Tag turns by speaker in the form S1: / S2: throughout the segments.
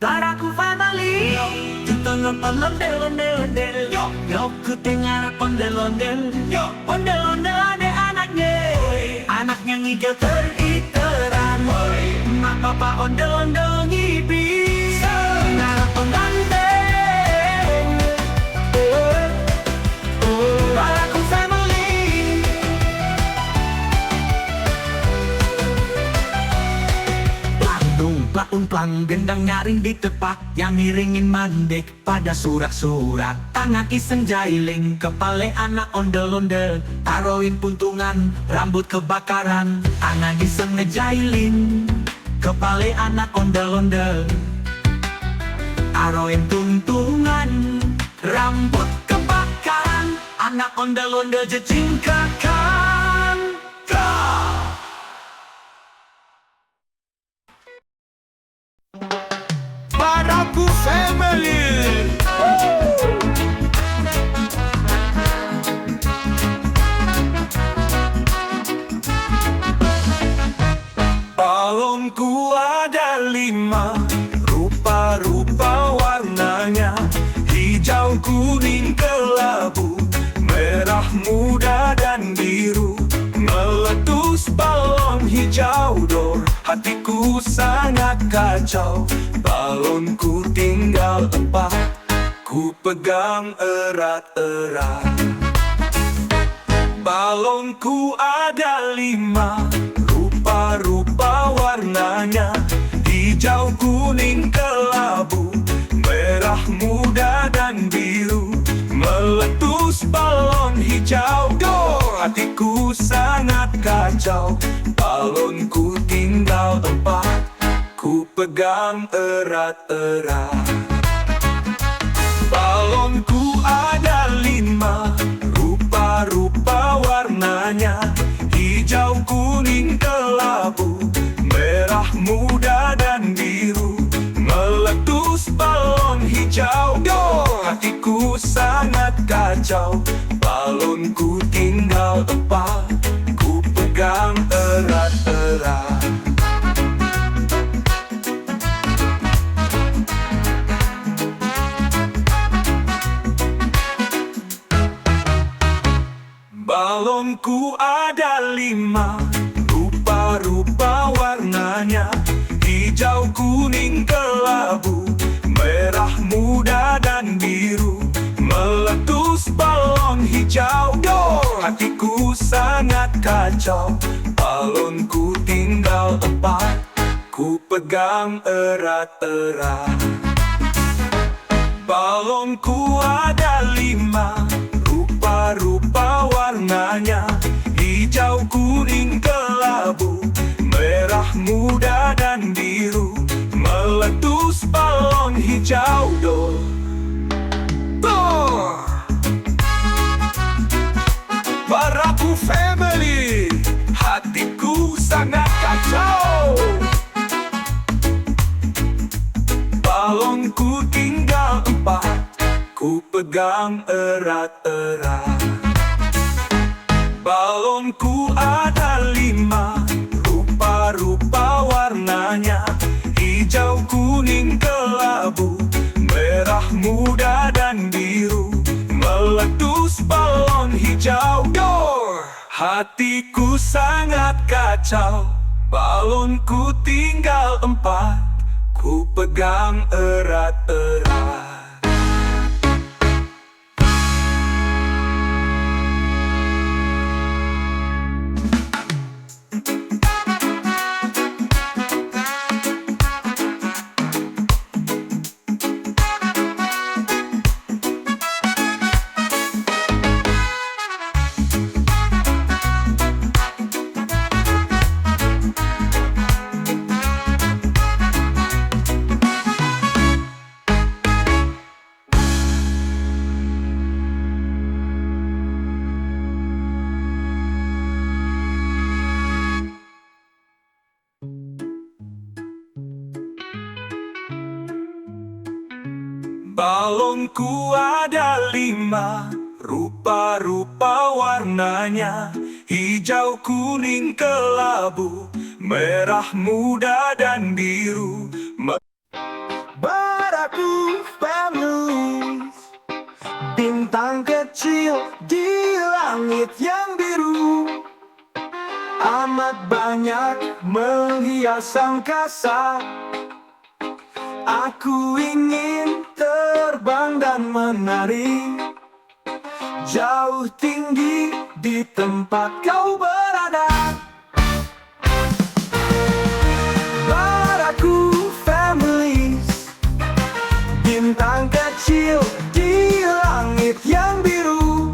S1: Laraku family. Kita ngepal ondel-ondel. Yo kedengaran ondel-ondel. Ondel-ondel ada anaknya. Anaknya ngigel ter-iteran. Mak papa ondel-ondel ngibis. Dengar ondel-ondel. Laraku family. Plaung plang gendang nyaring di tepak yang miringin mandek pada surak-surak. Tangan iseng jailing kepale anak ondel-ondel, taroin puntungan rambut kebakaran. Tangan iseng ngejailing kepale anak ondel-ondel, taroin tuntungan rambut kebakaran. Anak ondel-ondel jejingkakan
S2: Laraku family. Balonku ada 5, rupa-rupa warnanya, hijau, kuning, kelabu, merah muda dan biru. Meletus balon hijau dor, hatiku sangat kacau. Balonku tinggal 4, ku pegang erat-erat. Balonku ada 5, rupa-rupa warnanya, hijau, kuning, kelabu, merah muda dan biru. Meletus balon hijau dor, hatiku sangat kacau. Balonku tinggal 4, ku pegang erat-erat. Balonku ada 5, rupa-rupa warnanya, hijau, kuning, kelabu, merah muda dan biru. Meletus balon hijau dor, hatiku sangat kacau. Balonku tinggal 4, ku pegang erat-erat. Balonku ada 5, rupa-rupa warnanya, hijau, kuning, kelabu, merah muda dan biru. Meletus balon hijau dor, hatiku sangat kacau. Balonku tinggal 4, ku pegang erat-erat. Balonku ada 5, rupa-rupa warnanya, hijau, kuning, kelabu, merah muda dan biru. Meletus balon hijau dor. Laraku family, hatiku sangat kacau. Balonku tinggal 4, ku pegang erat-erat. Balonku ada 5, rupa-rupa warnanya, hijau, kuning, kelabu, merah muda dan biru. Meletus balon hijau dor, hatiku sangat kacau. Balonku tinggal 4, ku pegang erat-erat. Balonku ada 5, rupa-rupa warnanya, hijau, kuning, kelabu, merah muda dan biru.
S1: Baraku Families, bintang kecil di langit yang biru, amat banyak menghias angkasa. Aku ingin terbang dan menari jauh tinggi di tempat kau berada. Baraku Families, bintang kecil di langit yang biru,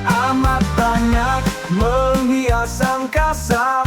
S1: amat banyak menghias angkasa.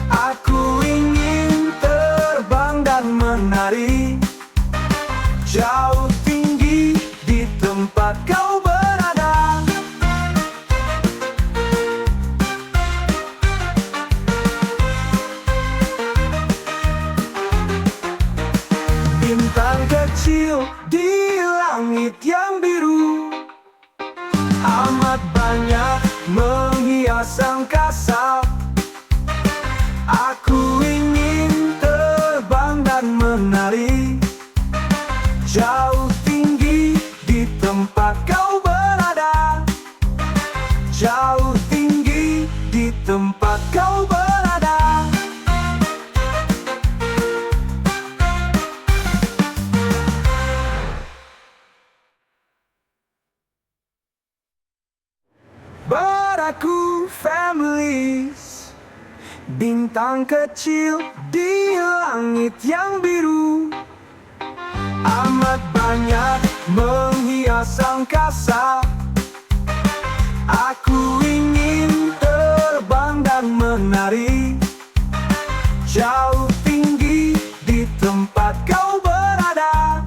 S1: Aku ingin terbang dan menari jauh tinggi di tempat kau berada. Bintang kecil di langit yang biru, amat banyak menghias angkasa. Aku ingin terbang dan menari jauh tinggi di tempat kau berada. Jauh tinggi di tempat kau berada. Baraku Families, bintang kecil di langit yang biru, amat banyak menghias angkasa. Aku ingin terbang dan menari jauh tinggi di tempat kau berada.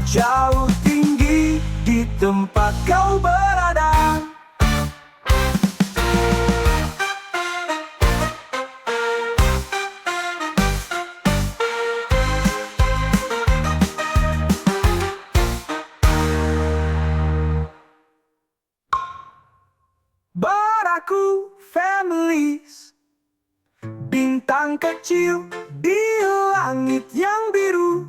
S1: Jauh tinggi di tempat kau berada. Baraku Families, bintang kecil di langit yang biru,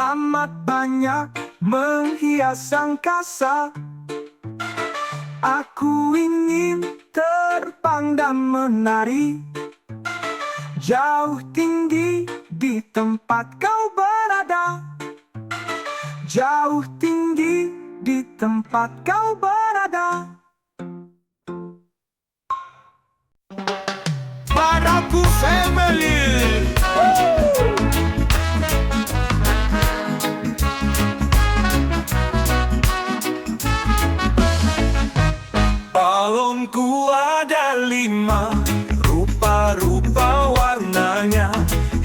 S1: amat banyak menghias angkasa. Aku ingin terbang dan menari jauh tinggi di tempat kau berada. Jauh tinggi di tempat kau berada. Baraku Family.
S2: Balonku ada 5, rupa-rupa warnanya,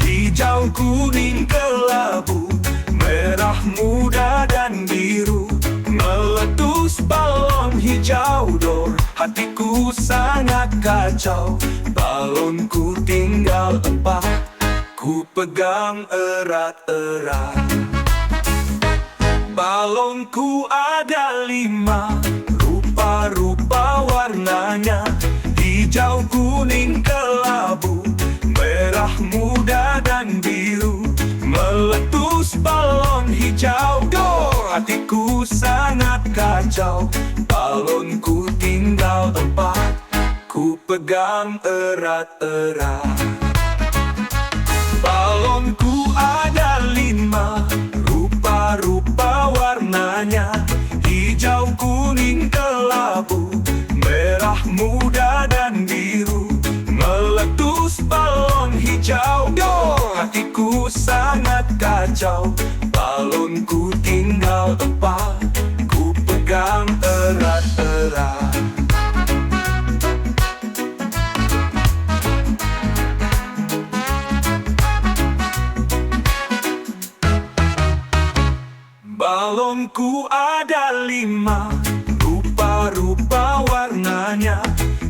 S2: hijau, kuning, kelabu, merah muda dan biru. Meletus balon hijau dor, hatiku sangat kacau. Balonku tinggal 4, ku pegang erat-erat. Balonku ada 5, rupa-rupa warnanya, hijau, kuning, kelabu, merah muda dan biru. Meletus balon hijau dor, hatiku sangat kacau. Balonku tinggal 4, ku pegang erat-erat. Balonku ada 5, rupa-rupa warnanya, hijau, kuning, kelabu, merah muda dan biru. Meletus balon hijau dor, hatiku sangat kacau. Balonku tinggal 4, ku pegang erat-erat. Balonku ada 5, rupa-rupa warnanya,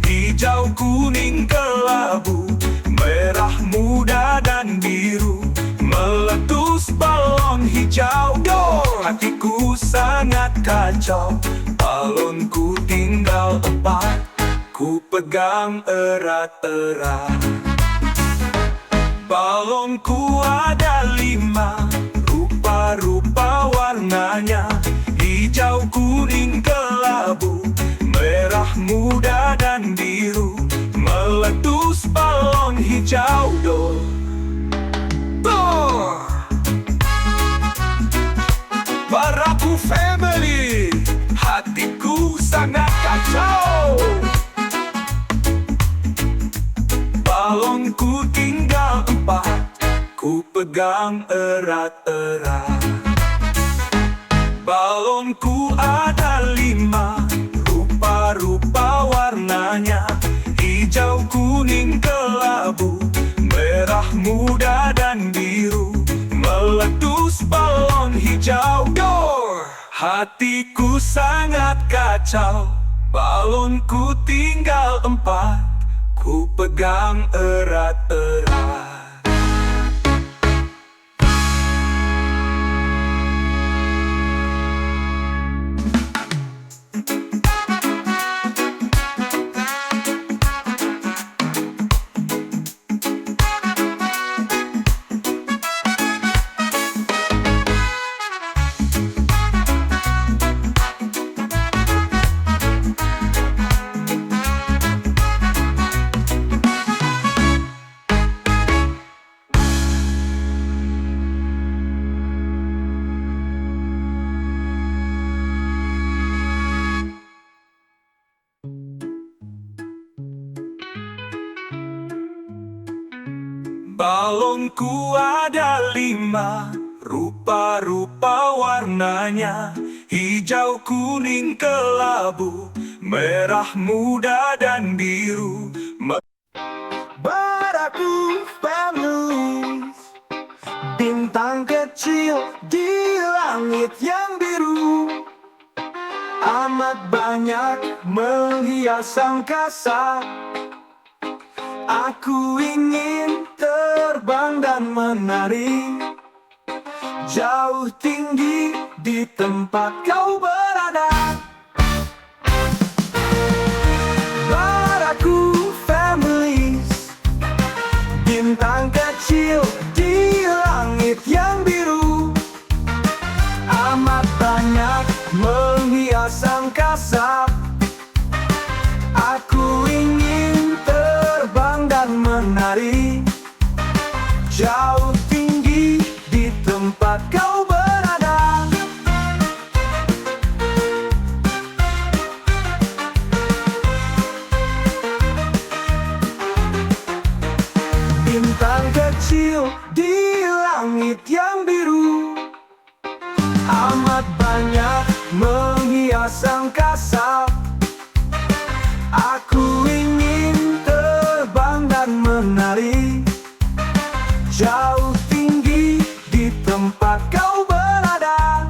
S2: hijau, kuning, kelabu, merah muda dan biru. Meletus balon hijau dor, hatiku sangat kacau. Balonku tinggal 4, ku pegang erat-erat. Balonku ada 5, rupa-rupa warnanya, hijau, kuning, kelabu, merah muda dan biru. Meletus balon hijau do. Baraku family, hatiku sangat kacau. Balonku tinggal 4, ku pegang erat-erat. Balonku ada 5, rupa-rupa warnanya, hijau, kuning, kelabu, merah muda dan biru. Meletus balon hijau do. Hatiku sangat kacau, balonku tinggal 4, ku pegang erat-erat. Balonku ada 5, rupa-rupa warnanya, hijau, kuning, kelabu, merah muda dan biru.
S1: Baraku family, bintang kecil di langit yang biru, amat banyak menghias angkasa. Aku ingin terbang dan menari jauh tinggi di tempat kau berada. Baraku families, bintang kecil di langit yang biru, amat banyak menghias angkasa. Aku ingin terbang dan menari jauh tinggi di tempat kau berada. Bintang kecil di langit yang biru, amat banyak menghias angkasa. Aku ingin terbang dan menari jauh tinggi di tempat kau berada.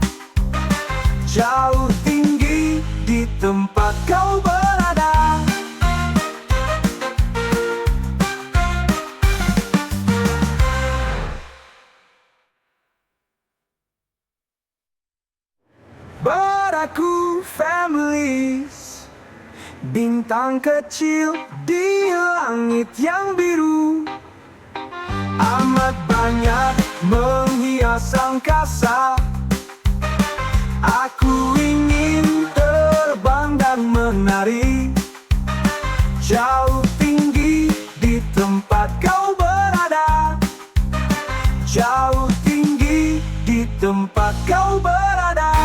S1: Jauh tinggi di tempat kau berada. Baraku families, bintang kecil di langit yang biru, amat banyak menghias angkasa. Aku ingin terbang dan menari jauh tinggi di tempat kau berada. Jauh tinggi di tempat kau berada.